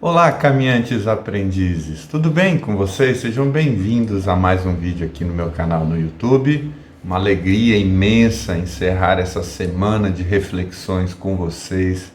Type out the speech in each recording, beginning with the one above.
Olá, caminhantes aprendizes, tudo bem com vocês? Sejam bem-vindos a mais um vídeo aqui no meu canal no YouTube. Uma alegria imensa encerrar essa semana de reflexões com vocês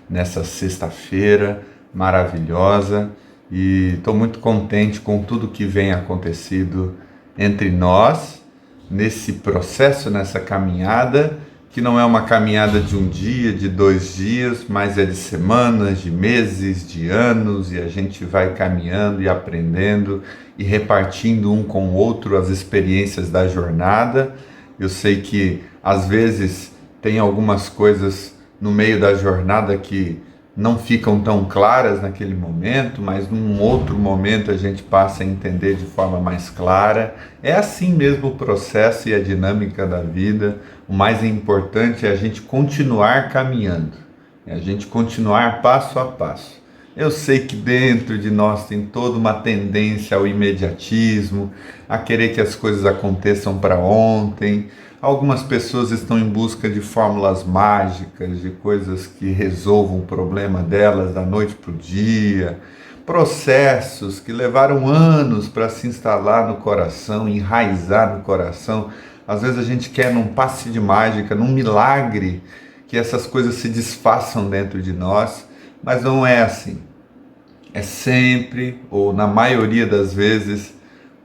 nessa sexta-feira maravilhosa e estou muito contente com tudo que vem acontecido entre nós nesse processo, nessa caminhada, que não é uma caminhada de um dia, de 2 dias, mas é de semanas, de meses, de anos, e a gente vai caminhando e aprendendo e repartindo um com o outro as experiências da jornada. Eu sei que às vezes tem algumas coisas no meio da jornada que não ficam tão claras naquele momento, mas num outro momento a gente passa a entender de forma mais clara. É assim mesmo o processo e a dinâmica da vida. O mais importante é a gente continuar caminhando, é a gente continuar passo a passo. Eu sei que dentro de nós tem toda uma tendência ao imediatismo, a querer que as coisas aconteçam para ontem. Algumas pessoas estão em busca de fórmulas mágicas, de coisas que resolvam o problema delas da noite para o dia, processos que levaram anos para se instalar no coração, enraizar no coração. Às vezes a gente quer num passe de mágica, num milagre, que essas coisas se desfaçam dentro de nós, mas não é assim. É sempre, ou na maioria das vezes,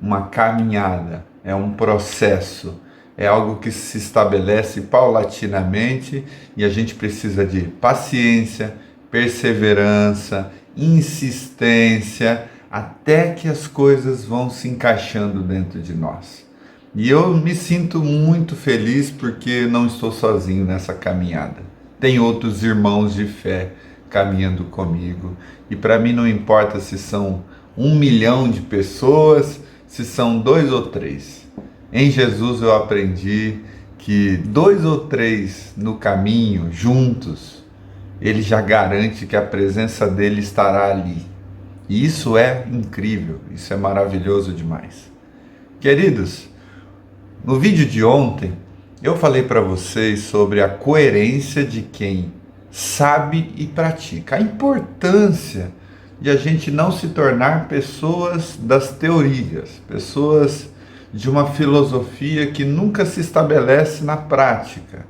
uma caminhada, é um processo. É algo que se estabelece paulatinamente e a gente precisa de paciência, perseverança, insistência, até que as coisas vão se encaixando dentro de nós. E eu me sinto muito feliz porque não estou sozinho nessa caminhada. Tem outros irmãos de fé caminhando comigo. E para mim não importa se são 1 milhão de pessoas, se são 2 ou 3. Em Jesus eu aprendi que 2 ou 3 no caminho, juntos, ele já garante que a presença dele estará ali. E isso é incrível, isso é maravilhoso demais. Queridos, no vídeo de ontem eu falei para vocês sobre a coerência de quem sabe e pratica, a importância de a gente não se tornar pessoas das teorias, pessoas de uma filosofia que nunca se estabelece na prática.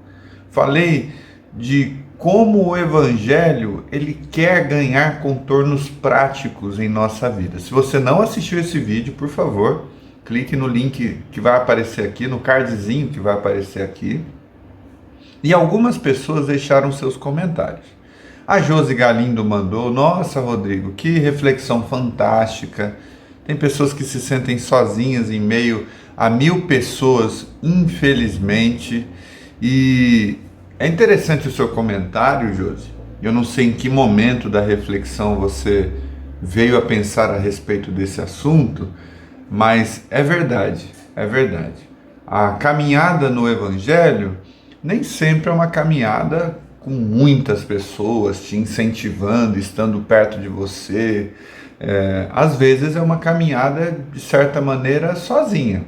Falei de como o Evangelho ele quer ganhar contornos práticos em nossa vida. Se você não assistiu esse vídeo, por favor, clique no link que vai aparecer aqui, no cardzinho que vai aparecer aqui. E algumas pessoas deixaram seus comentários. A Josi Galindo mandou: nossa, Rodrigo, que reflexão fantástica. Tem pessoas que se sentem sozinhas em meio a 1000 pessoas, infelizmente. E é interessante o seu comentário, Josi. Eu não sei em que momento da reflexão você veio a pensar a respeito desse assunto, mas é verdade, é verdade. A caminhada no Evangelho nem sempre é uma caminhada com muitas pessoas te incentivando, estando perto de você. Às vezes é uma caminhada, de certa maneira, sozinha.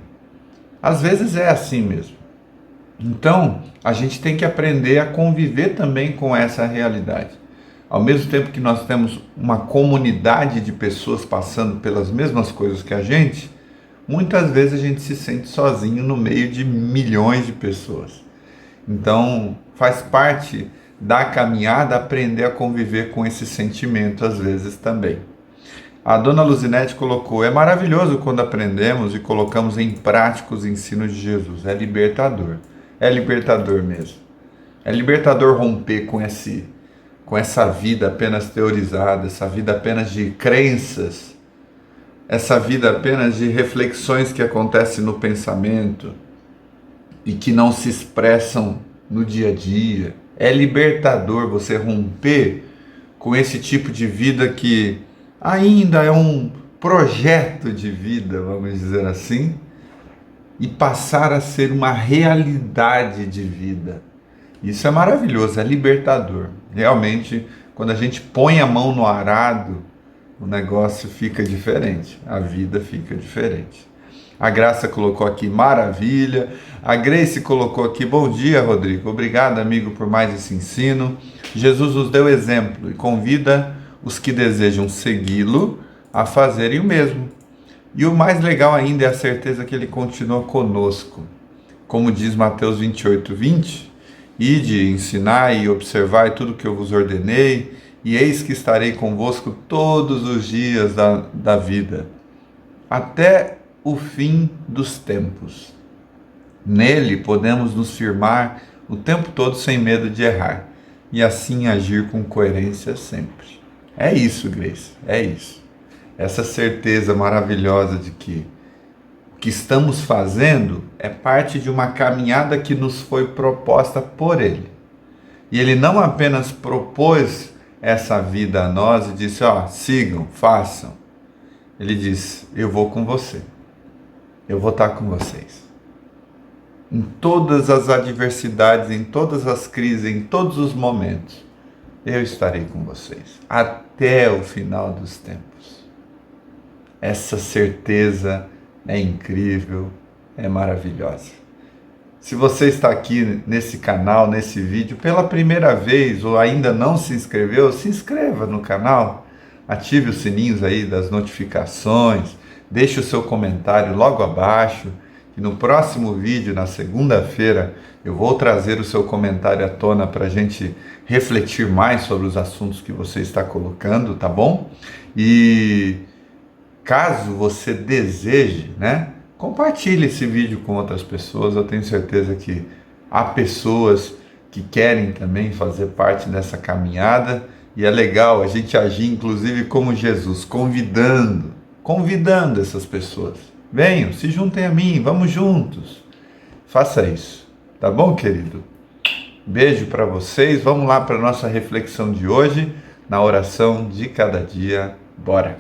Às vezes é assim mesmo. Então, a gente tem que aprender a conviver também com essa realidade. Ao mesmo tempo que nós temos uma comunidade de pessoas passando pelas mesmas coisas que a gente, muitas vezes a gente se sente sozinho no meio de milhões de pessoas. Então, faz parte da caminhada aprender a conviver com esse sentimento às vezes também. A dona Luzinete colocou: é maravilhoso quando aprendemos e colocamos em prática os ensinos de Jesus. É libertador. É libertador mesmo. É libertador romper com essa vida apenas teorizada, essa vida apenas de crenças, essa vida apenas de reflexões que acontecem no pensamento e que não se expressam no dia a dia. É libertador você romper com esse tipo de vida que ainda é um projeto de vida, vamos dizer assim, e passar a ser uma realidade de vida. Isso é maravilhoso, é libertador. Realmente, quando a gente põe a mão no arado, o negócio fica diferente, a vida fica diferente. A Graça colocou aqui: maravilha. A Grace colocou aqui: bom dia, Rodrigo. Obrigado, amigo, por mais esse ensino. Jesus nos deu exemplo e convida os que desejam segui-lo a fazerem o mesmo. E o mais legal ainda é a certeza que ele continua conosco. Como diz Mateus 28:20, ide, ensinai e observai tudo que eu vos ordenei, e eis que estarei convosco todos os dias da vida, até o fim dos tempos. Nele podemos nos firmar o tempo todo sem medo de errar, e assim agir com coerência sempre. É isso, Grace, é isso. Essa certeza maravilhosa de que o que estamos fazendo é parte de uma caminhada que nos foi proposta por Ele. E Ele não apenas propôs essa vida a nós e disse, sigam, façam. Ele diz, eu vou com você. Eu vou estar com vocês. Em todas as adversidades, em todas as crises, em todos os momentos, eu estarei com vocês. Até o final dos tempos. Essa certeza é incrível, é maravilhosa. Se você está aqui nesse canal, nesse vídeo, pela primeira vez ou ainda não se inscreveu, se inscreva no canal, ative os sininhos aí das notificações, deixe o seu comentário logo abaixo, e no próximo vídeo, na segunda-feira, eu vou trazer o seu comentário à tona para a gente refletir mais sobre os assuntos que você está colocando, tá bom? E caso você deseje, compartilhe esse vídeo com outras pessoas. Eu tenho certeza que há pessoas que querem também fazer parte dessa caminhada. E é legal a gente agir, inclusive, como Jesus, convidando essas pessoas. Venham, se juntem a mim, vamos juntos. Faça isso, tá bom, querido? Beijo para vocês. Vamos lá para a nossa reflexão de hoje, na oração de cada dia. Bora!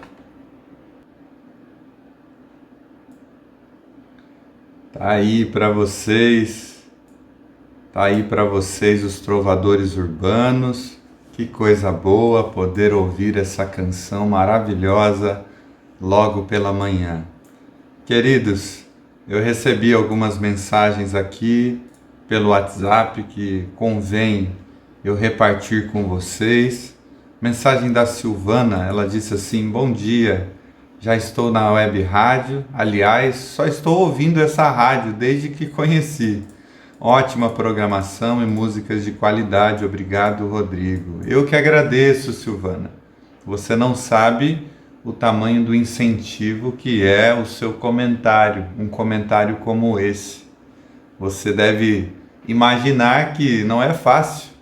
Tá aí para vocês os trovadores urbanos. Que coisa boa poder ouvir essa canção maravilhosa logo pela manhã. Queridos, eu recebi algumas mensagens aqui pelo WhatsApp que convém eu repartir com vocês. Mensagem da Silvana, ela disse assim: bom dia. Já estou na web rádio, aliás, só estou ouvindo essa rádio desde que conheci. Ótima programação e músicas de qualidade, obrigado, Rodrigo. Eu que agradeço, Silvana. Você não sabe o tamanho do incentivo que é o seu comentário, um comentário como esse. Você deve imaginar que não é fácil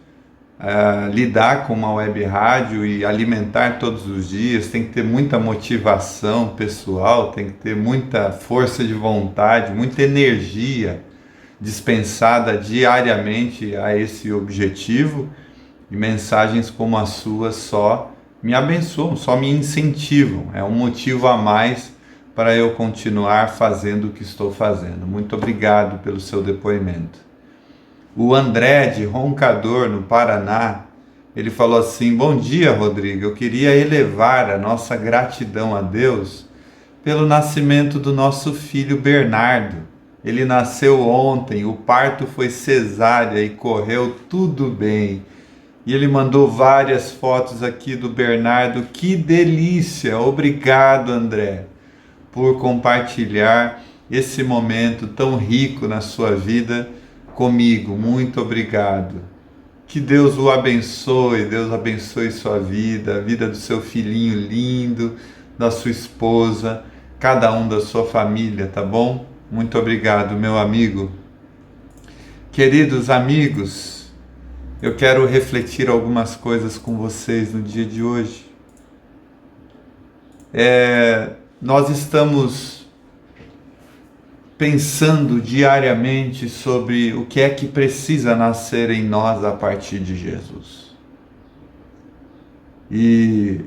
lidar com uma web rádio e alimentar todos os dias. Tem que ter muita motivação pessoal, tem que ter muita força de vontade, muita energia dispensada diariamente a esse objetivo, e mensagens como a sua só me abençoam, só me incentivam. É um motivo a mais para eu continuar fazendo o que estou fazendo. Muito obrigado pelo seu depoimento. O André de Roncador, no Paraná, ele falou assim: bom dia, Rodrigo, eu queria elevar a nossa gratidão a Deus pelo nascimento do nosso filho Bernardo. Ele nasceu ontem, o parto foi cesárea e correu tudo bem. E ele mandou várias fotos aqui do Bernardo. Que delícia! Obrigado, André, por compartilhar esse momento tão rico na sua vida comigo. Muito obrigado. Que Deus o abençoe, Deus abençoe sua vida, a vida do seu filhinho lindo, da sua esposa, cada um da sua família, tá bom? Muito obrigado, meu amigo. Queridos amigos, eu quero refletir algumas coisas com vocês no dia de hoje. Nós estamos pensando diariamente sobre o que é que precisa nascer em nós a partir de Jesus. E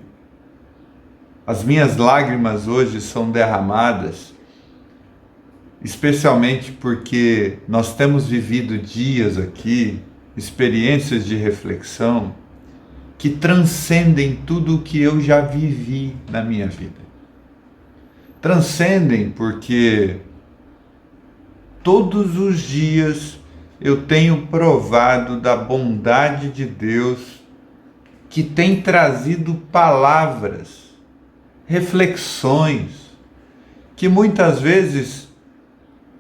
as minhas lágrimas hoje são derramadas, especialmente porque nós temos vivido dias aqui, experiências de reflexão, que transcendem tudo o que eu já vivi na minha vida. Transcendem porque todos os dias eu tenho provado da bondade de Deus que tem trazido palavras, reflexões, que muitas vezes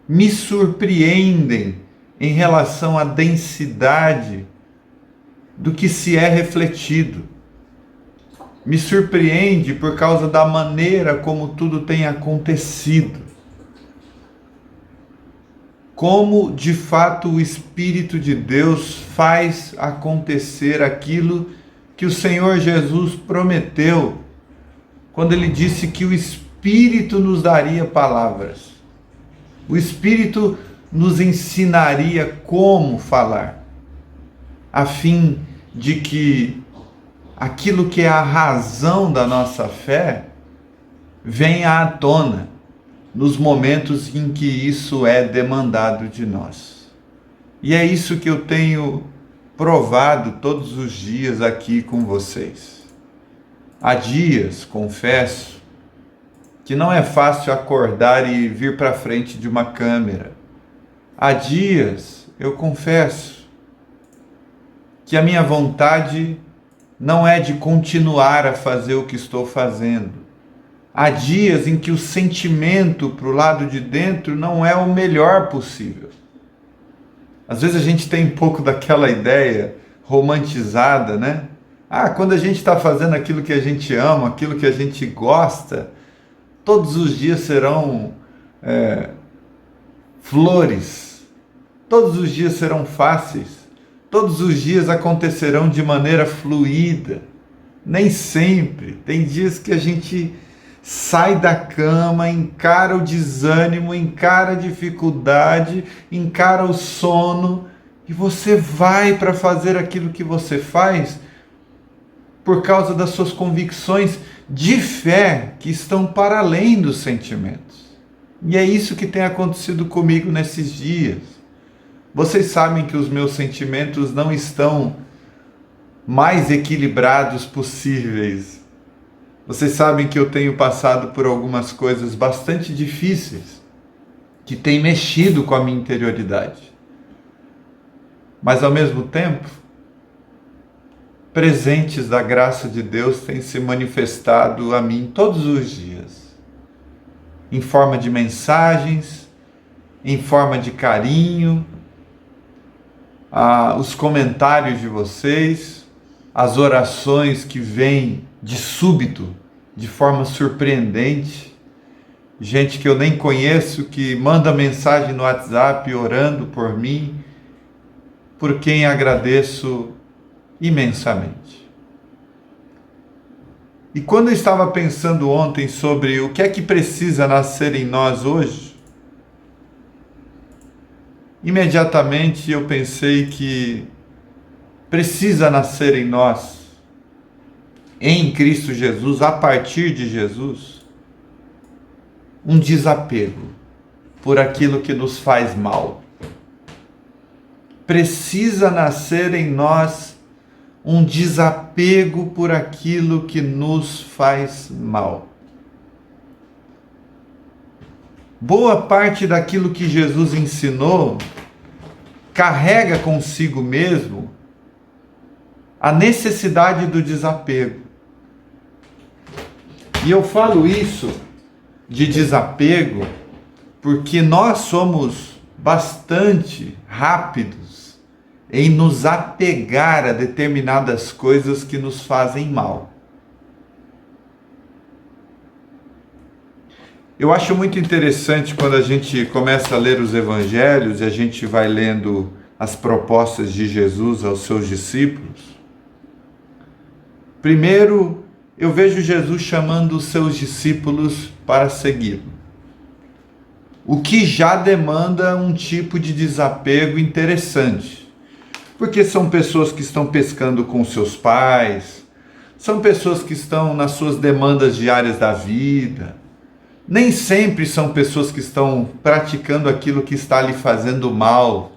me surpreendem em relação à densidade do que se é refletido. Me surpreende por causa da maneira como tudo tem acontecido. Como, de fato, o Espírito de Deus faz acontecer aquilo que o Senhor Jesus prometeu, quando Ele disse que o Espírito nos daria palavras. O Espírito nos ensinaria como falar, a fim de que aquilo que é a razão da nossa fé venha à tona nos momentos em que isso é demandado de nós. E é isso que eu tenho provado todos os dias aqui com vocês. Há dias, confesso, que não é fácil acordar e vir para frente de uma câmera. Há dias, eu confesso, que a minha vontade não é de continuar a fazer o que estou fazendo. Há dias em que o sentimento para o lado de dentro não é o melhor possível. Às vezes a gente tem um pouco daquela ideia romantizada, né? Quando a gente está fazendo aquilo que a gente ama, aquilo que a gente gosta, todos os dias serão flores, todos os dias serão fáceis, todos os dias acontecerão de maneira fluida. Nem sempre. Tem dias que a gente sai da cama, encara o desânimo, encara a dificuldade, encara o sono, e você vai para fazer aquilo que você faz por causa das suas convicções de fé que estão para além dos sentimentos. E é isso que tem acontecido comigo nesses dias. Vocês sabem que os meus sentimentos não estão mais equilibrados possíveis. Vocês sabem que eu tenho passado por algumas coisas bastante difíceis, que têm mexido com a minha interioridade. Mas ao mesmo tempo, presentes da graça de Deus têm se manifestado a mim todos os dias, em forma de mensagens, em forma de carinho, os comentários de vocês, as orações que vêm de súbito, de forma surpreendente, gente que eu nem conheço, que manda mensagem no WhatsApp orando por mim, por quem agradeço imensamente. E quando eu estava pensando ontem sobre o que é que precisa nascer em nós hoje, imediatamente eu pensei que precisa nascer em nós, em Cristo Jesus, a partir de Jesus, um desapego por aquilo que nos faz mal. Precisa nascer em nós um desapego por aquilo que nos faz mal. Boa parte daquilo que Jesus ensinou carrega consigo mesmo a necessidade do desapego. E eu falo isso de desapego porque nós somos bastante rápidos em nos apegar a determinadas coisas que nos fazem mal. Eu acho muito interessante quando a gente começa a ler os evangelhos e a gente vai lendo as propostas de Jesus aos seus discípulos. Primeiro, eu vejo Jesus chamando os seus discípulos para segui-lo, o que já demanda um tipo de desapego interessante, porque são pessoas que estão pescando com seus pais, são pessoas que estão nas suas demandas diárias da vida, nem sempre são pessoas que estão praticando aquilo que está lhe fazendo mal,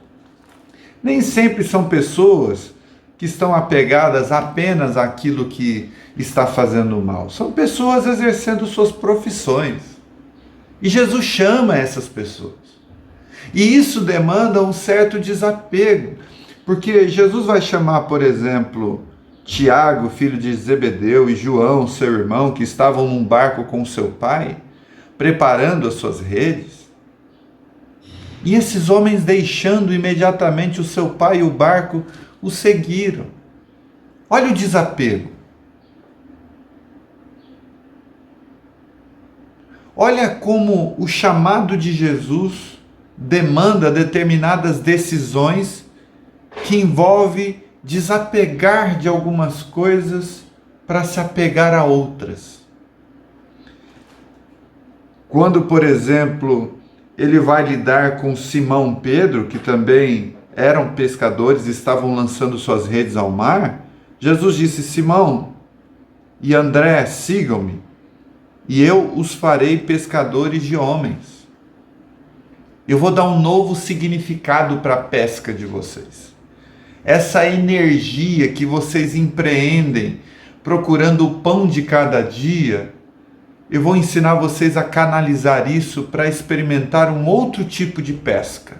nem sempre são pessoas que estão apegadas apenas àquilo que está fazendo mal. São pessoas exercendo suas profissões. E Jesus chama essas pessoas. E isso demanda um certo desapego. Porque Jesus vai chamar, por exemplo, Tiago, filho de Zebedeu, e João, seu irmão, que estavam num barco com seu pai, preparando as suas redes? E esses homens, deixando imediatamente o seu pai e o barco, o seguiram. Olha o desapego. Olha como o chamado de Jesus demanda determinadas decisões que envolve desapegar de algumas coisas para se apegar a outras. Quando, por exemplo, ele vai lidar com Simão Pedro, que também eram pescadores e estavam lançando suas redes ao mar, Jesus disse: Simão e André, sigam-me, e eu os farei pescadores de homens. Eu vou dar um novo significado para a pesca de vocês. Essa energia que vocês empreendem procurando o pão de cada dia, eu vou ensinar vocês a canalizar isso para experimentar um outro tipo de pesca.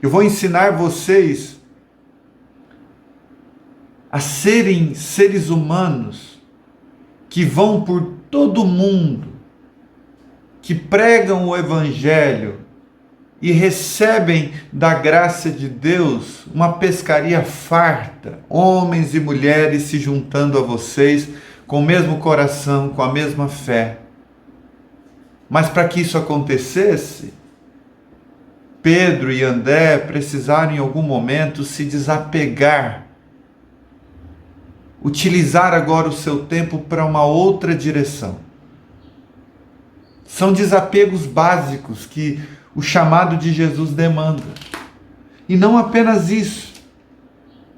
Eu vou ensinar vocês a serem seres humanos que vão por todo o mundo, que pregam o Evangelho e recebem da graça de Deus uma pescaria farta, homens e mulheres se juntando a vocês com o mesmo coração, com a mesma fé. Mas para que isso acontecesse, Pedro e André precisaram em algum momento se desapegar, utilizar agora o seu tempo para uma outra direção. São desapegos básicos que o chamado de Jesus demanda. E não apenas isso.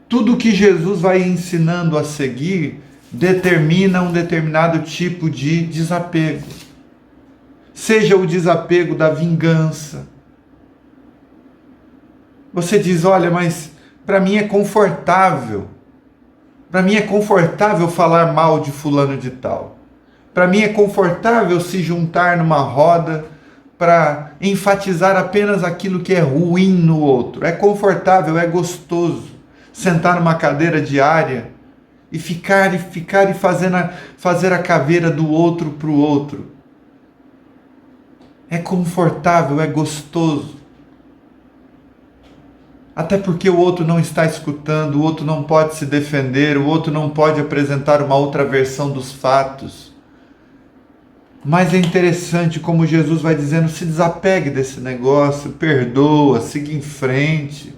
Tudo que Jesus vai ensinando a seguir determina um determinado tipo de desapego. Seja o desapego da vingança. Você diz: olha, mas para mim é confortável. Para mim é confortável falar mal de fulano de tal. Para mim é confortável se juntar numa roda para enfatizar apenas aquilo que é ruim no outro. É confortável, é gostoso sentar numa cadeira diária e ficar e fazer a caveira do outro para o outro. É confortável, é gostoso. Até porque o outro não está escutando, o outro não pode se defender, o outro não pode apresentar uma outra versão dos fatos. Mas é interessante como Jesus vai dizendo: se desapegue desse negócio, perdoa, siga em frente.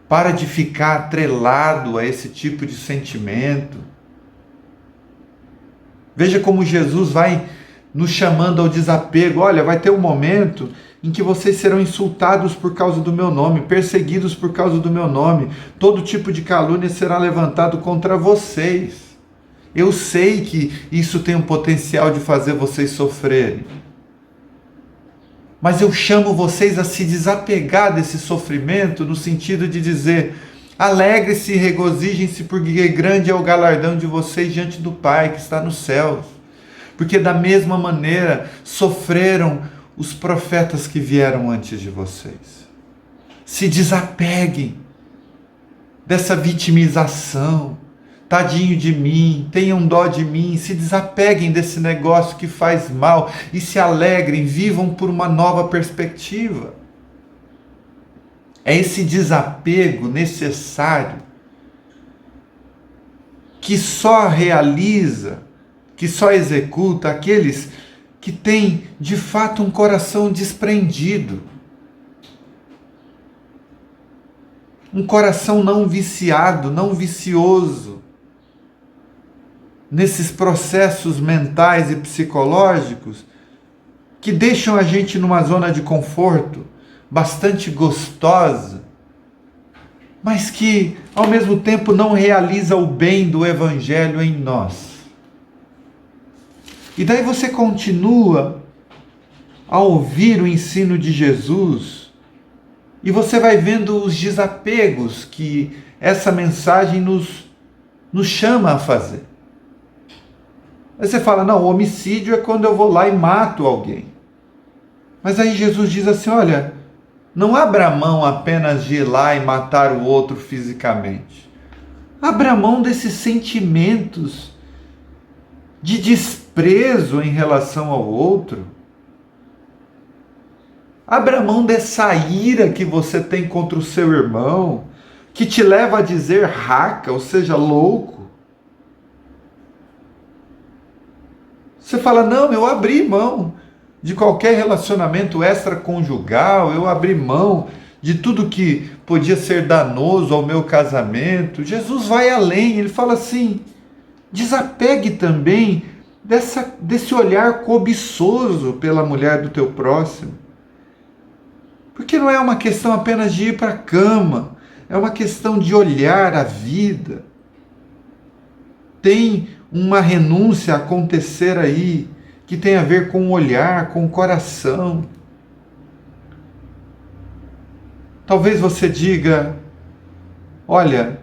Para de ficar atrelado a esse tipo de sentimento. Veja como Jesus vai nos chamando ao desapego. Olha, vai ter um momento em que vocês serão insultados por causa do meu nome, perseguidos por causa do meu nome. Todo tipo de calúnia será levantado contra vocês. Eu sei que isso tem um potencial de fazer vocês sofrerem. Mas eu chamo vocês a se desapegar desse sofrimento no sentido de dizer: alegre-se e regozijem-se, porque grande é o galardão de vocês diante do Pai que está nos céus. Porque da mesma maneira sofreram os profetas que vieram antes de vocês. Se desapeguem dessa vitimização. Tadinho de mim, tenham dó de mim, se desapeguem desse negócio que faz mal e se alegrem, vivam por uma nova perspectiva. É esse desapego necessário que só realiza, que só executa aqueles que têm de fato um coração desprendido. Um coração não viciado, não vicioso nesses processos mentais e psicológicos que deixam a gente numa zona de conforto bastante gostosa, mas que ao mesmo tempo não realiza o bem do Evangelho em nós. E daí você continua a ouvir o ensino de Jesus e você vai vendo os desapegos que essa mensagem nos chama a fazer. Aí você fala: não, o homicídio é quando eu vou lá e mato alguém. Mas aí Jesus diz assim: olha, não abra mão apenas de ir lá e matar o outro fisicamente. Abra mão desses sentimentos de desprezo em relação ao outro. Abra mão dessa ira que você tem contra o seu irmão, que te leva a dizer raca, ou seja, louco. Você fala, não, eu abri mão de qualquer relacionamento extraconjugal, eu abri mão de tudo que podia ser danoso ao meu casamento. Jesus vai além, ele fala assim, desapegue também desse olhar cobiçoso pela mulher do teu próximo. Porque não é uma questão apenas de ir para a cama, é uma questão de olhar a vida. Tem uma renúncia a acontecer aí, que tem a ver com o olhar, com o coração. Talvez você diga, olha,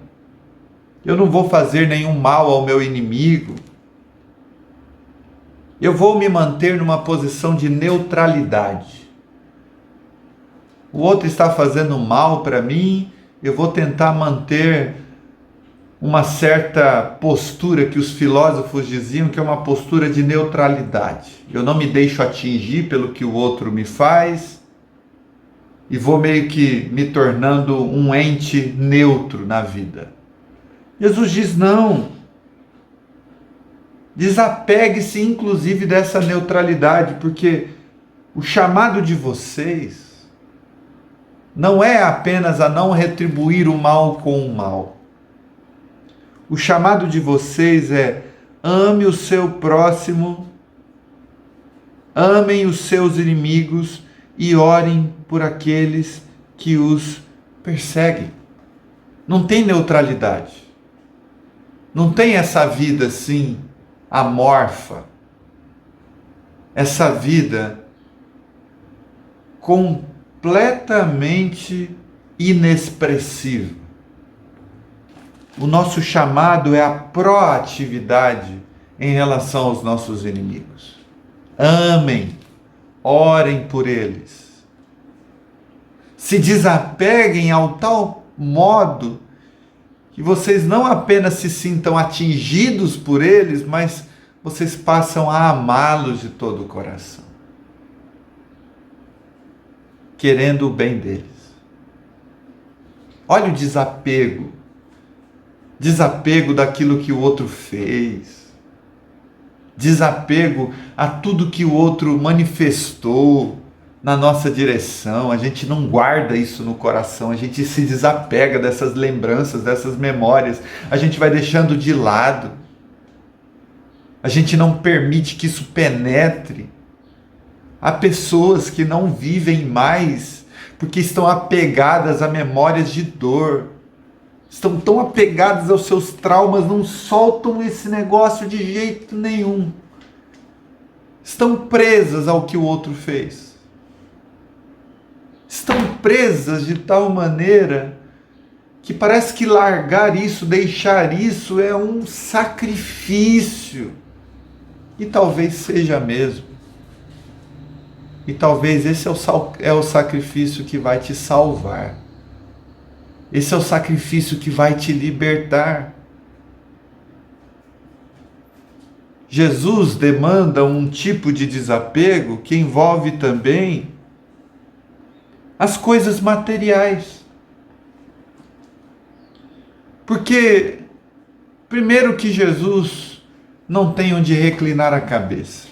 eu não vou fazer nenhum mal ao meu inimigo, eu vou me manter numa posição de neutralidade. O outro está fazendo mal para mim, eu vou tentar manter uma certa postura que os filósofos diziam que é uma postura de neutralidade. Eu não me deixo atingir pelo que o outro me faz e vou meio que me tornando um ente neutro na vida. Jesus diz não. Desapegue-se inclusive dessa neutralidade, porque o chamado de vocês não é apenas a não retribuir o mal com o mal. O chamado de vocês é ame o seu próximo, amem os seus inimigos e orem por aqueles que os perseguem. Não tem neutralidade. Não tem essa vida assim, amorfa. Essa vida completamente inexpressiva. O nosso chamado é a proatividade em relação aos nossos inimigos. Amem, orem por eles. Se desapeguem ao tal modo que vocês não apenas se sintam atingidos por eles, mas vocês passam a amá-los de todo o coração, querendo o bem deles. Olha o desapego. Desapego daquilo que o outro fez. Desapego a tudo que o outro manifestou na nossa direção. A gente não guarda isso no coração, a gente se desapega dessas lembranças, dessas memórias. A gente vai deixando de lado. A gente não permite que isso penetre. Há pessoas que não vivem mais porque estão apegadas a memórias de dor. Estão tão apegadas aos seus traumas, não soltam esse negócio de jeito nenhum. Estão presas ao que o outro fez. Estão presas de tal maneira que parece que largar isso, deixar isso é um sacrifício. E talvez seja mesmo. E talvez esse é o sacrifício que vai te salvar. Esse é o sacrifício que vai te libertar. Jesus demanda um tipo de desapego que envolve também as coisas materiais. Porque, primeiro que Jesus não tem onde reclinar a cabeça.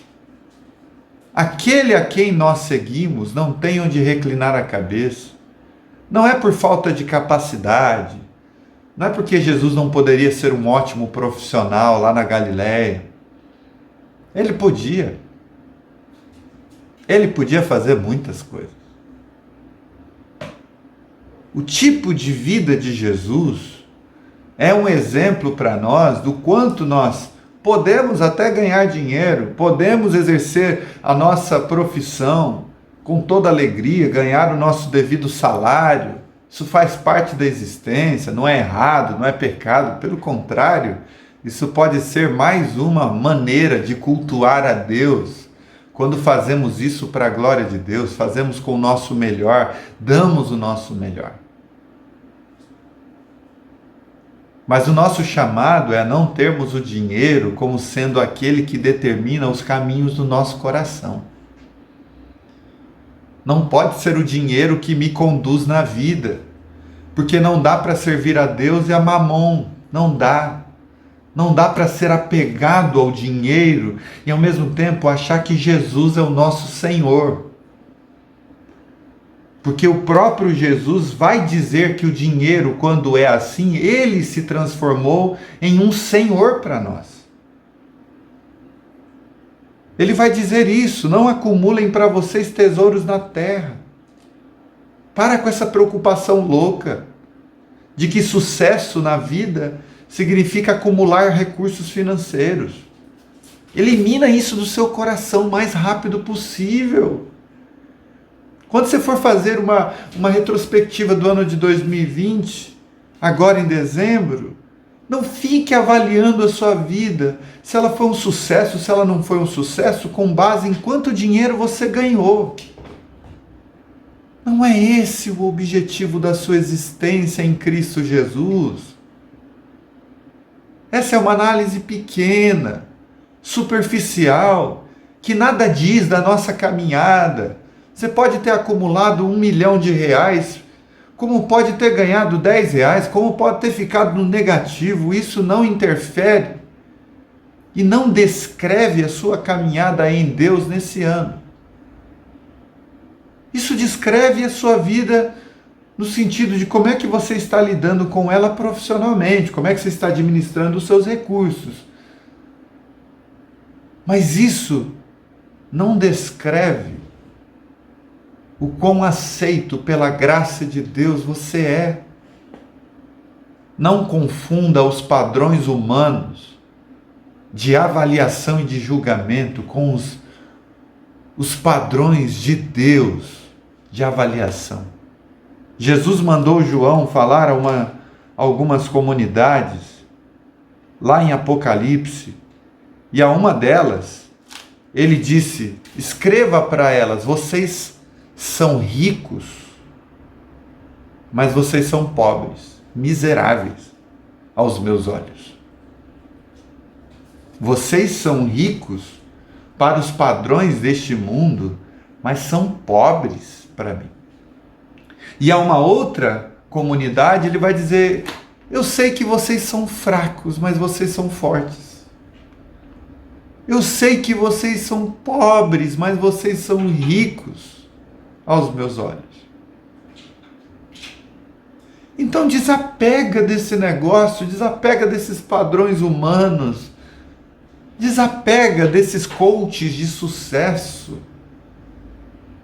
Aquele a quem nós seguimos não tem onde reclinar a cabeça. Não é por falta de capacidade, não é porque Jesus não poderia ser um ótimo profissional lá na Galileia. Ele podia fazer muitas coisas. O tipo de vida de Jesus é um exemplo para nós do quanto nós podemos até ganhar dinheiro, podemos exercer a nossa profissão com toda alegria, ganhar o nosso devido salário. Isso faz parte da existência, não é errado, não é pecado. Pelo contrário, isso pode ser mais uma maneira de cultuar a Deus. Quando fazemos isso para a glória de Deus, fazemos com o nosso melhor, damos o nosso melhor. Mas o nosso chamado é a não termos o dinheiro como sendo aquele que determina os caminhos do nosso coração. Não pode ser o dinheiro que me conduz na vida, porque não dá para servir a Deus e a Mamon, não dá. Não dá para ser apegado ao dinheiro e ao mesmo tempo achar que Jesus é o nosso Senhor. Porque o próprio Jesus vai dizer que o dinheiro, quando é assim, ele se transformou em um Senhor para nós. Ele vai dizer isso: não acumulem para vocês tesouros na terra. Para com essa preocupação louca de que sucesso na vida significa acumular recursos financeiros. Elimina isso do seu coração o mais rápido possível. Quando você for fazer uma retrospectiva do ano de 2020, agora em dezembro, não fique avaliando a sua vida, se ela foi um sucesso, se ela não foi um sucesso, com base em quanto dinheiro você ganhou. Não é esse o objetivo da sua existência em Cristo Jesus. Essa é uma análise pequena, superficial, que nada diz da nossa caminhada. Você pode ter acumulado R$1 milhão, como pode ter ganhado R$10, como pode ter ficado no negativo. Isso não interfere e não descreve a sua caminhada em Deus nesse ano. Isso descreve a sua vida no sentido de como é que você está lidando com ela profissionalmente, como é que você está administrando os seus recursos. Mas isso não descreve o quão aceito pela graça de Deus você é. Não confunda os padrões humanos de avaliação e de julgamento com os padrões de Deus de avaliação. Jesus mandou João falar a algumas comunidades, lá em Apocalipse, e a uma delas, ele disse: escreva para elas, vocês são ricos, mas vocês são pobres, miseráveis aos meus olhos. Vocês são ricos para os padrões deste mundo, mas são pobres para mim. E a uma outra comunidade ele vai dizer: eu sei que vocês são fracos, mas vocês são fortes. Eu sei que vocês são pobres, mas vocês são ricos aos meus olhos. Então desapega desse negócio, desapega desses padrões humanos, desapega desses coaches de sucesso.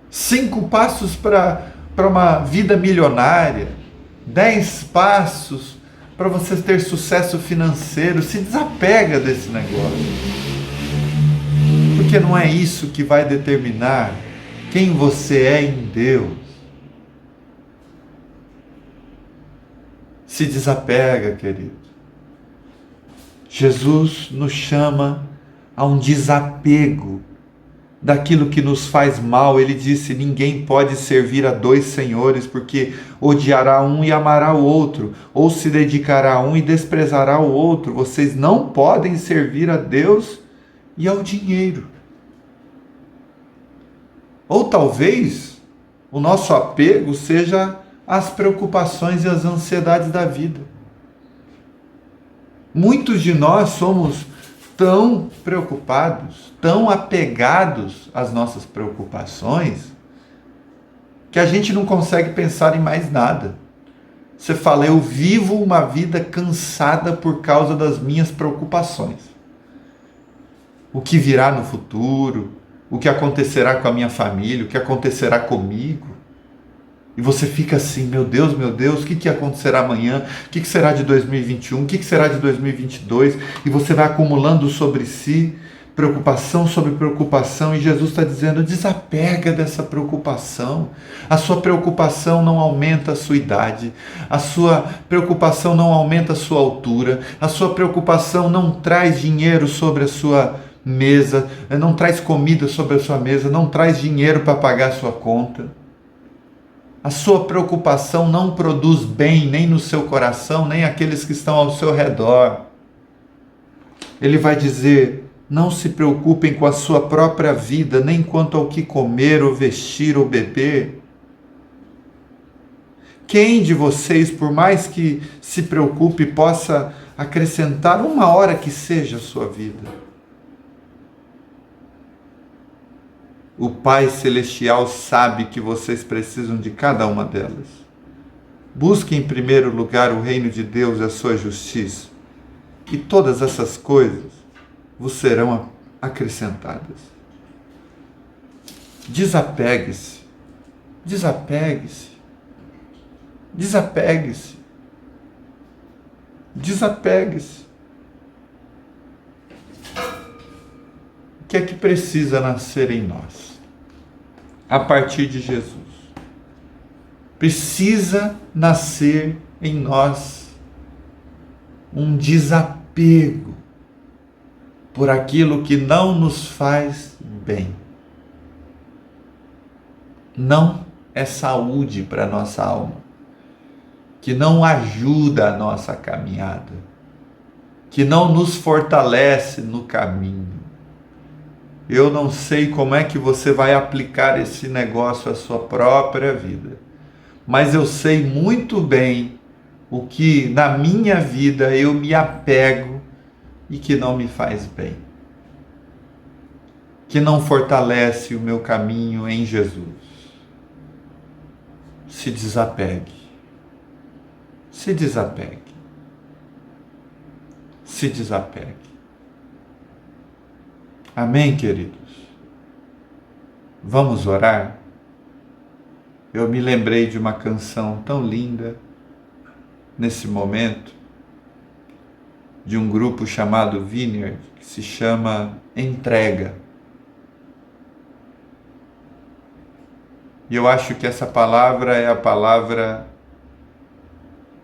5 passos para uma vida milionária, 10 passos para você ter sucesso financeiro. Se desapega desse negócio, porque não é isso que vai determinar quem você é em Deus. Se desapega, querido. Jesus nos chama a um desapego daquilo que nos faz mal. Ele disse: ninguém pode servir a 2 senhores, porque odiará um e amará o outro, ou se dedicará a um e desprezará o outro. Vocês não podem servir a Deus e ao dinheiro. Ou talvez o nosso apego seja as preocupações e as ansiedades da vida. Muitos de nós somos tão preocupados, tão apegados às nossas preocupações, que a gente não consegue pensar em mais nada. Você fala: eu vivo uma vida cansada por causa das minhas preocupações. O que virá no futuro, o que acontecerá com a minha família, o que acontecerá comigo. E você fica assim: meu Deus, o que acontecerá amanhã? O que será de 2021? O que será de 2022? E você vai acumulando sobre si preocupação sobre preocupação. E Jesus está dizendo: desapega dessa preocupação. A sua preocupação não aumenta a sua idade. A sua preocupação não aumenta a sua altura. A sua preocupação não traz dinheiro sobre a sua mesa, não traz comida sobre a sua mesa, não traz dinheiro para pagar a sua conta. A sua preocupação não produz bem nem no seu coração, nem aqueles que estão ao seu redor. Ele vai dizer: não se preocupem com a sua própria vida, nem quanto ao que comer, ou vestir, ou beber. Quem de vocês, por mais que se preocupe, possa acrescentar uma hora que seja a sua vida? O Pai Celestial sabe que vocês precisam de cada uma delas. Busque em primeiro lugar o reino de Deus e a sua justiça, e todas essas coisas vos serão acrescentadas. Desapegue-se, desapegue-se, desapegue-se, desapegue-se. O que é que precisa nascer em nós? A partir de Jesus. Precisa nascer em nós um desapego por aquilo que não nos faz bem. Não é saúde para a nossa alma, que não ajuda a nossa caminhada, que não nos fortalece no caminho. Eu não sei como é que você vai aplicar esse negócio à sua própria vida, mas eu sei muito bem o que na minha vida eu me apego e que não me faz bem, que não fortalece o meu caminho em Jesus. Se desapegue, se desapegue, se desapegue. Amém, queridos? Vamos orar? Eu me lembrei de uma canção tão linda nesse momento, de um grupo chamado Vineyard, que se chama Entrega. E eu acho que essa palavra é a palavra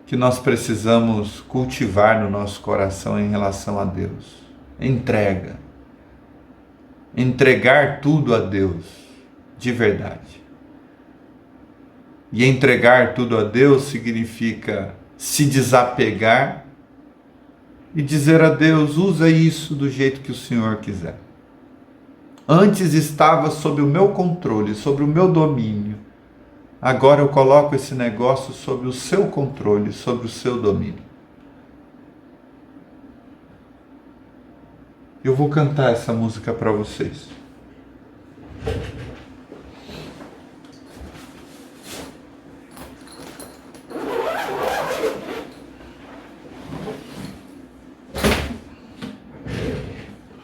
que nós precisamos cultivar no nosso coração em relação a Deus. Entrega. Entregar tudo a Deus, de verdade. E entregar tudo a Deus significa se desapegar e dizer a Deus: usa isso do jeito que o Senhor quiser. Antes estava sob o meu controle, sob o meu domínio. Agora eu coloco esse negócio sob o seu controle, sob o seu domínio. Eu vou cantar essa música para vocês.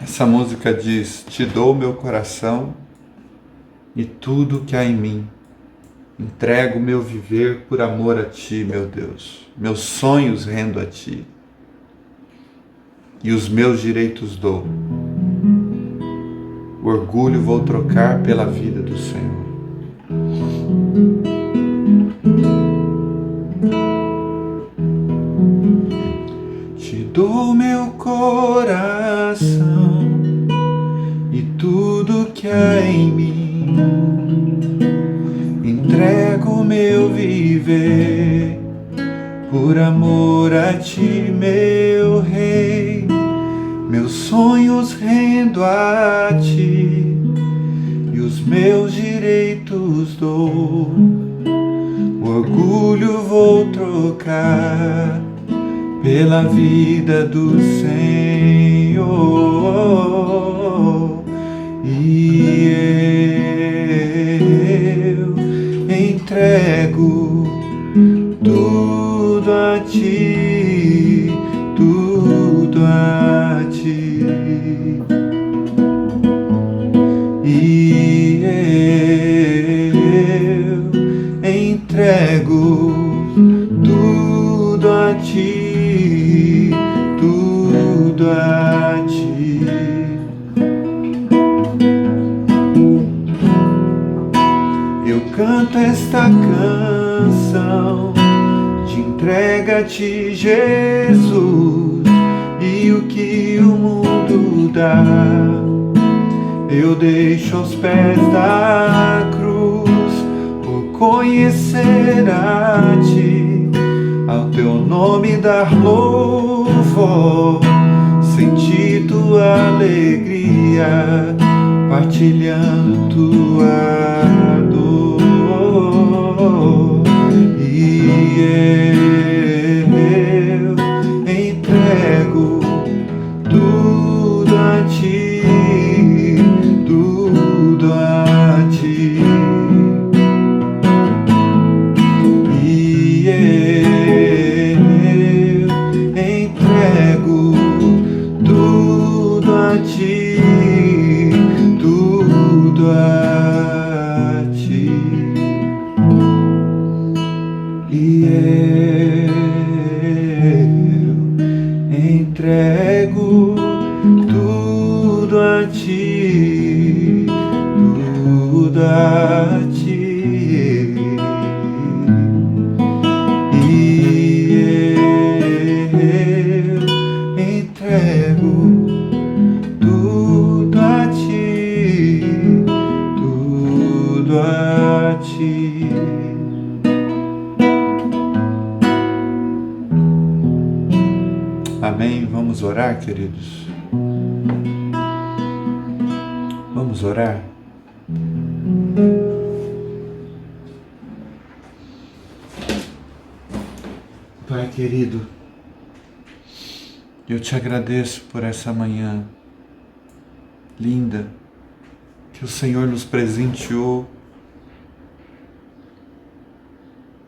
Essa música diz: te dou meu coração e tudo que há em mim. Entrego meu viver por amor a ti, meu Deus. Meus sonhos rendo a ti. E os meus direitos dou. O orgulho vou trocar pela vida do Senhor. Te dou meu coração e tudo que há em mim. Entrego meu viver por amor a ti, meu Rei. Meus sonhos rendo a ti e os meus direitos dou. O orgulho vou trocar pela vida do Senhor. E eu entrego tudo a ti, tudo a ti. E eu entrego tudo a ti, tudo a ti. Eu canto esta canção de entrega a ti, Jesus, e o que o mundo dá eu deixo aos pés da cruz. conhecer a Ti, ao Teu nome dar louvor, sentir Tua alegria, partilhando Tua dor. E eu entrego tudo a Ti, tudo a Ti. E eu entrego tudo a Ti, tudo a Ti. E eu entrego tudo a Ti, tudo a Ti. E eu entrego tudo a Ti, tudo a Ti. Amém? Vamos orar, queridos? Vamos orar? Pai querido, eu te agradeço por essa manhã linda que o Senhor nos presenteou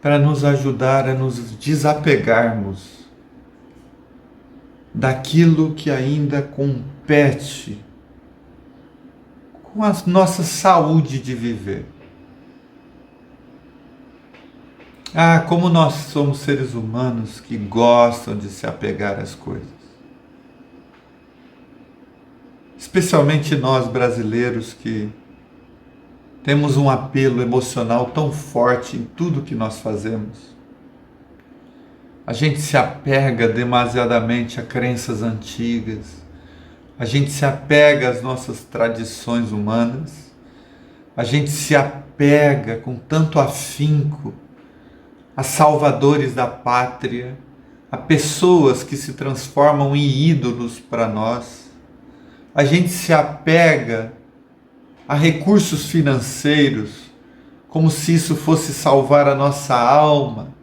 para nos ajudar a nos desapegarmos daquilo que ainda compete com a nossa saúde de viver. Ah, como nós somos seres humanos que gostam de se apegar às coisas. Especialmente nós brasileiros que temos um apelo emocional tão forte em tudo que nós fazemos. A gente se apega demasiadamente a crenças antigas, a gente se apega às nossas tradições humanas, a gente se apega com tanto afinco a salvadores da pátria, a pessoas que se transformam em ídolos para nós, a gente se apega a recursos financeiros como se isso fosse salvar a nossa alma,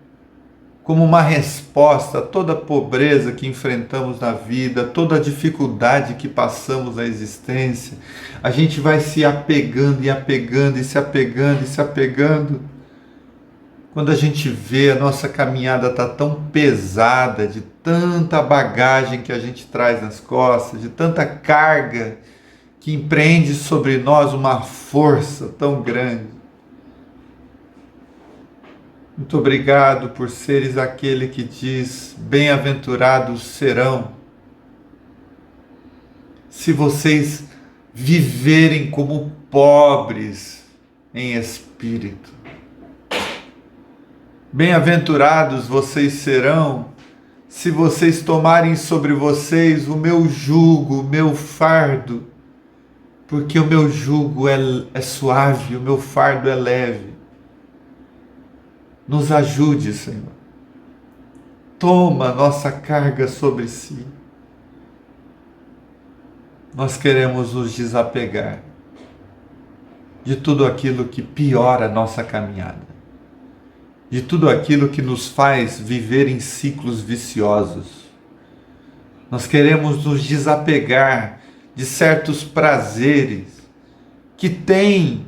como uma resposta a toda a pobreza que enfrentamos na vida, toda a dificuldade que passamos na existência. A gente vai se apegando e apegando e se apegando e se apegando. Quando a gente vê a nossa caminhada está tão pesada, de tanta bagagem que a gente traz nas costas, de tanta carga que empreende sobre nós uma força tão grande. Muito obrigado por seres aquele que diz: bem-aventurados serão se vocês viverem como pobres em espírito. Bem-aventurados vocês serão se vocês tomarem sobre vocês o meu jugo, o meu fardo, porque o meu jugo é suave, o meu fardo é leve. Nos ajude, Senhor. Toma a nossa carga sobre si. Nós queremos nos desapegar de tudo aquilo que piora a nossa caminhada, de tudo aquilo que nos faz viver em ciclos viciosos. Nós queremos nos desapegar de certos prazeres que têm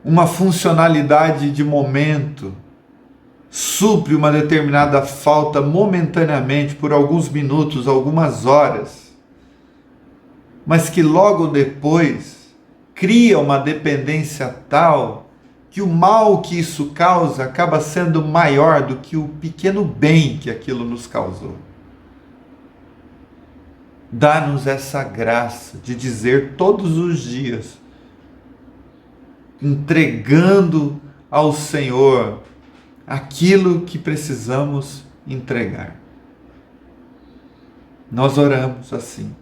uma funcionalidade de momento, supre uma determinada falta momentaneamente por alguns minutos, algumas horas, mas que logo depois cria uma dependência tal que o mal que isso causa acaba sendo maior do que o pequeno bem que aquilo nos causou. Dá-nos essa graça de dizer todos os dias, entregando ao Senhor aquilo que precisamos entregar. Nós oramos assim,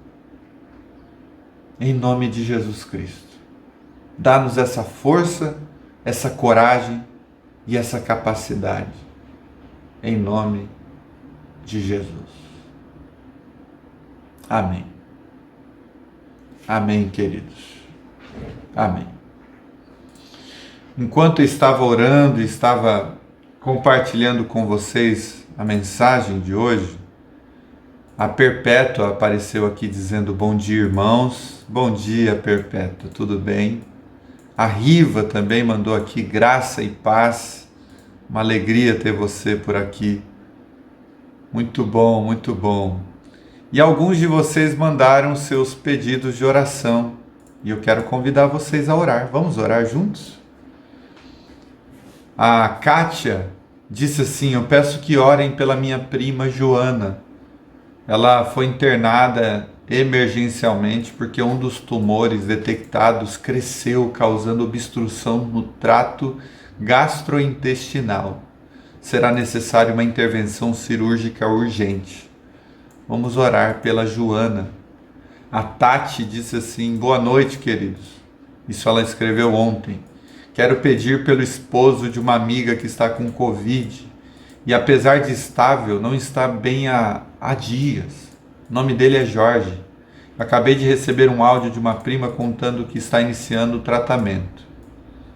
em nome de Jesus Cristo. Dá-nos essa força, essa coragem e essa capacidade. Em nome de Jesus. Amém. Amém, queridos. Amém. Enquanto eu estava orando e estava compartilhando com vocês a mensagem de hoje, a Perpétua apareceu aqui dizendo bom dia, irmãos. Bom dia, Perpétua, tudo bem? A Riva também mandou aqui graça e paz. Uma alegria ter você por aqui. Muito bom, muito bom. E alguns de vocês mandaram seus pedidos de oração. E eu quero convidar vocês a orar. Vamos orar juntos? A Kátia disse assim: eu peço que orem pela minha prima Joana. Ela foi internada emergencialmente porque um dos tumores detectados cresceu, causando obstrução no trato gastrointestinal. Será necessária uma intervenção cirúrgica urgente. Vamos orar pela Joana. A Tati disse assim: boa noite, queridos. Isso ela escreveu ontem. Quero pedir pelo esposo de uma amiga que está com Covid e, apesar de estável, não está bem há dias. O nome dele é Jorge. Acabei de receber um áudio de uma prima contando que está iniciando o tratamento.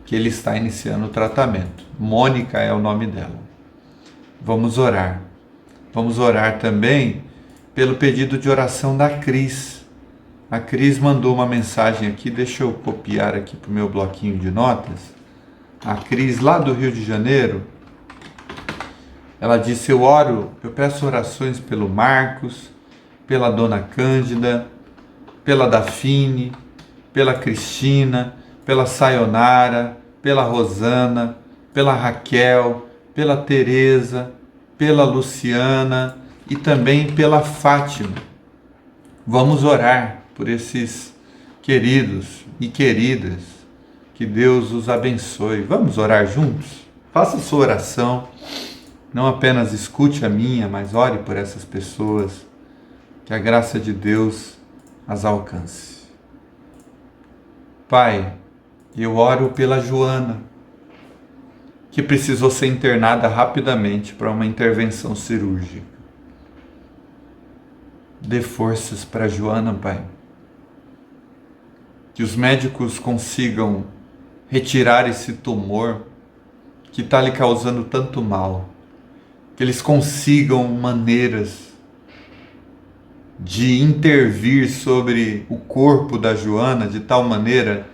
Que ele está iniciando o tratamento. Mônica é o nome dela. Vamos orar. Vamos orar também pelo pedido de oração da Cris. A Cris mandou uma mensagem aqui, deixa eu copiar aqui para o meu bloquinho de notas. A Cris, lá do Rio de Janeiro, ela disse: eu peço orações pelo Marcos, pela Dona Cândida, pela Dafine, pela Cristina, pela Sayonara, pela Rosana, pela Raquel, pela Tereza, pela Luciana e também pela Fátima. Vamos orar por esses queridos e queridas. Que Deus os abençoe. Vamos orar juntos? Faça a sua oração. Não apenas escute a minha, mas ore por essas pessoas. Que a graça de Deus as alcance. Pai, eu oro pela Joana, que precisou ser internada rapidamente para uma intervenção cirúrgica. Dê forças para Joana, Pai. Que os médicos consigam retirar esse tumor que está lhe causando tanto mal. Que eles consigam maneiras de intervir sobre o corpo da Joana de tal maneira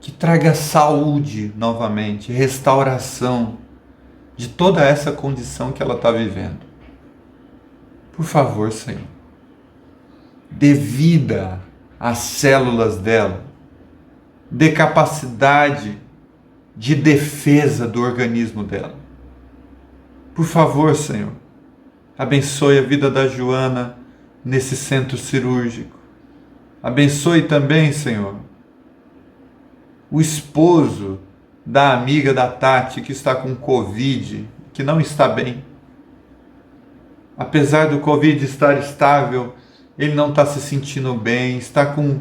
que traga saúde novamente, restauração de toda essa condição que ela está vivendo. Por favor, Senhor, dê vida às células dela, dê capacidade de defesa do organismo dela. Por favor, Senhor, abençoe a vida da Joana nesse centro cirúrgico. Abençoe também, Senhor, o esposo da amiga da Tati que está com Covid, que não está bem. Apesar do Covid estar estável, ele não está se sentindo bem, está com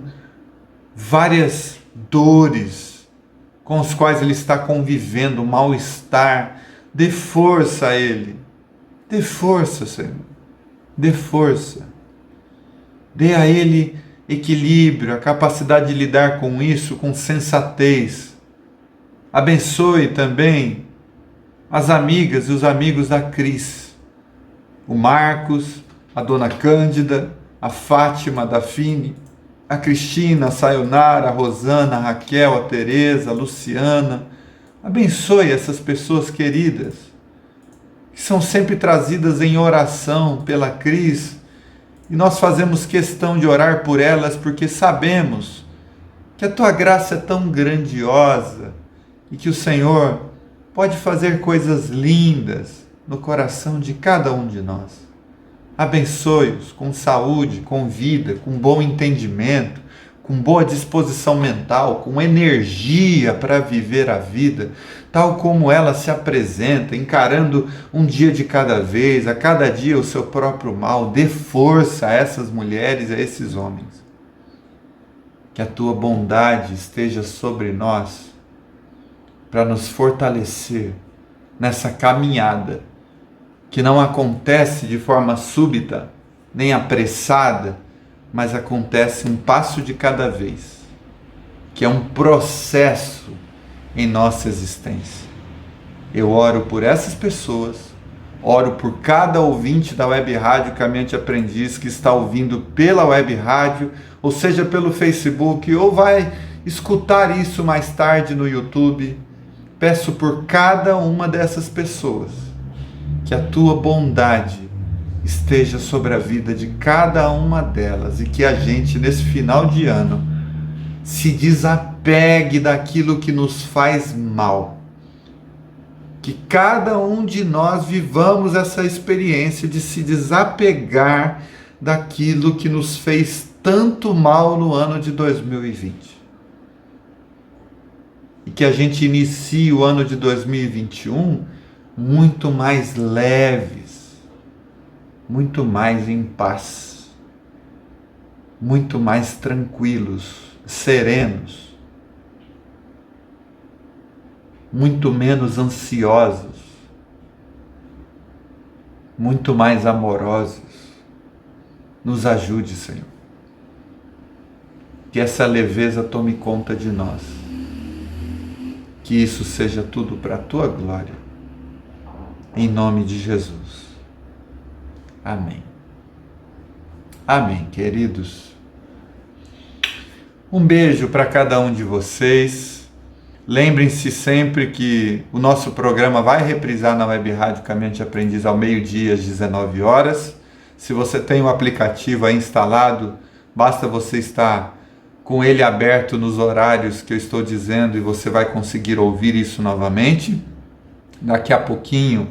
várias dores com os quais ele está convivendo, mal-estar. Dê força a ele. Dê força, Senhor. Dê força. Dê a ele equilíbrio, a capacidade de lidar com isso com sensatez. Abençoe também as amigas e os amigos da Cris. O Marcos, a Dona Cândida, a Fátima, a Dafine, a Cristina, a Sayonara, a Rosana, a Raquel, a Tereza, a Luciana. Abençoe essas pessoas queridas, que são sempre trazidas em oração pela Cris, e nós fazemos questão de orar por elas, porque sabemos que a Tua graça é tão grandiosa, e que o Senhor pode fazer coisas lindas no coração de cada um de nós. Abençoe-os com saúde, com vida, com bom entendimento, com boa disposição mental, com energia para viver a vida, tal como ela se apresenta, encarando um dia de cada vez, a cada dia o seu próprio mal. Dê força a essas mulheres, a esses homens. Que a Tua bondade esteja sobre nós para nos fortalecer nessa caminhada que não acontece de forma súbita, nem apressada, mas acontece um passo de cada vez, que é um processo em nossa existência. Eu oro por essas pessoas, oro por cada ouvinte da Web Rádio Caminhante Aprendiz que está ouvindo pela Web Rádio, ou seja, pelo Facebook, ou vai escutar isso mais tarde no YouTube. Peço por cada uma dessas pessoas que a tua bondade esteja sobre a vida de cada uma delas e que a gente, nesse final de ano, se desapegue daquilo que nos faz mal. Que cada um de nós vivamos essa experiência de se desapegar daquilo que nos fez tanto mal no ano de 2020. E que a gente inicie o ano de 2021 muito mais leves, muito mais em paz, muito mais tranquilos, serenos, muito menos ansiosos, muito mais amorosos. Nos ajude, Senhor. Que essa leveza tome conta de nós. Que isso seja tudo para a tua glória. Em nome de Jesus. Amém. Amém, queridos. Um beijo para cada um de vocês. Lembrem-se sempre que o nosso programa vai reprisar na Web Rádio Caminhante Aprendiz ao meio-dia, às 19 horas. Se você tem o aplicativo aí instalado, basta você estar com ele aberto nos horários que eu estou dizendo e você vai conseguir ouvir isso novamente. Daqui a pouquinho,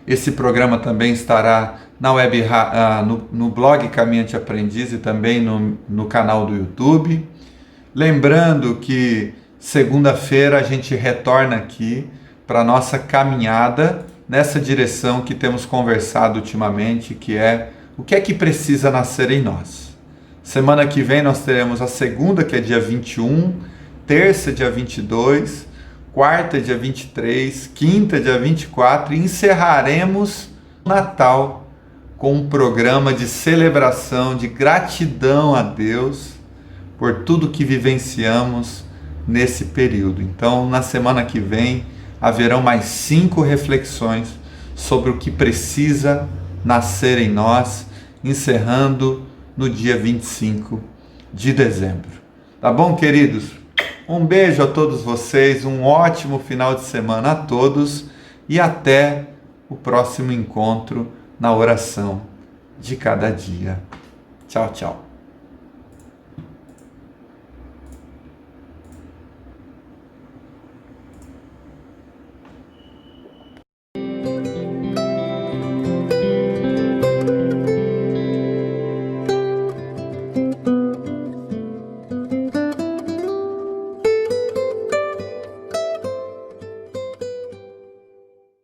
esse programa também estará na no blog Caminhante Aprendiz e também no canal do YouTube. Lembrando que segunda-feira a gente retorna aqui para a nossa caminhada nessa direção que temos conversado ultimamente, que é o que é que precisa nascer em nós. Semana que vem nós teremos a segunda, que é dia 21, terça, dia 22, quarta, dia 23, quinta, dia 24, e encerraremos o Natal com um programa de celebração, de gratidão a Deus por tudo que vivenciamos nesse período. Então, na semana que vem, haverão mais 5 reflexões sobre o que precisa nascer em nós, encerrando no dia 25 de dezembro. Tá bom, queridos? Um beijo a todos vocês, um ótimo final de semana a todos e até o próximo encontro na oração de cada dia. Tchau, tchau.